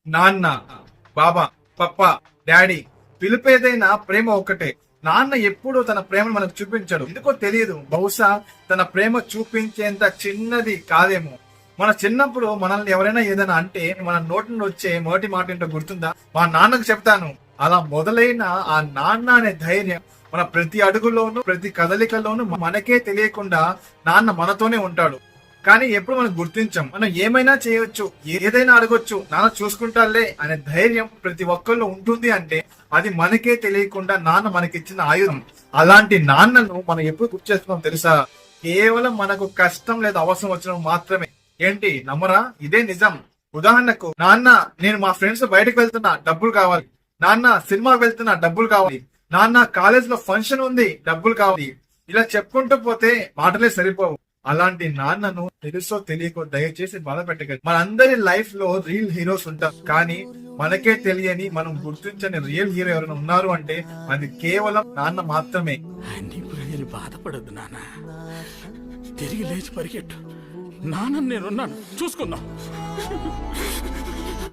నాన్న, బాబా, పప్ప, డాడీ పిలిపేదైనా ప్రేమ ఒక్కటే. నాన్న ఎప్పుడూ తన ప్రేమను మనకు చూపించడు, ఎందుకో తెలియదు. బహుశా తన ప్రేమ చూపించేంత చిన్నది కాదేమో. మన చిన్నప్పుడు మనల్ని ఎవరైనా ఏదైనా అంటే మన నోటి నుండి వచ్చే మొదటి మాట ఏంటో గుర్తుందా? మా నాన్నకు చెప్తాను. అలా మొదలైన ఆ నాన్న అనే ధైర్యం మన ప్రతి అడుగులోనూ, ప్రతి కదలికలోనూ మనకే తెలియకుండా నాన్న మనతోనే ఉంటాడు. కానీ ఎప్పుడు మనం గుర్తించం. మనం ఏమైనా చేయొచ్చు, ఏదైనా అడగొచ్చు, నాన్న చూసుకుంటాలే అనే ధైర్యం ప్రతి ఒక్కళ్ళు ఉంటుంది అంటే అది మనకే తెలియకుండా నాన్న మనకిచ్చిన ఆయుధం. అలాంటి నాన్నను మనం ఎప్పుడు గుర్తు చేసుకున్నాం తెలుసా? కేవలం మనకు కష్టం లేదా అవసరం వచ్చినప్పుడు మాత్రమే. ఏంటి నమ్మరా? ఇదే నిజం. ఉదాహరణకు, నాన్న నేను మా ఫ్రెండ్స్ బయటకు వెళ్తున్నా, డబ్బులు కావాలి. నాన్న సినిమాకి వెళ్తున్నా, డబ్బులు కావాలి. నాన్న కాలేజ్ లో ఫంక్షన్ ఉంది, డబ్బులు కావాలి. ఇలా చెప్పుకుంటూ పోతే మాటలే సరిపోవు. అలాంటి నాన్నను తెలుసో తెలియకో దయచేసి బాధ పెట్టగలరు. మనందరి లైఫ్ లో రియల్ హీరోస్ ఉంటారు, కానీ మనకే తెలియని, మనం గుర్తించని రియల్ హీరో ఎవరైనా ఉన్నారు అంటే అది కేవలం నాన్న మాత్రమే. బాధపడద్దు నాన్న, తిరిగి లేచి పరిగెట్టు. నాన్న నేనున్నాను, చూసుకుందాం.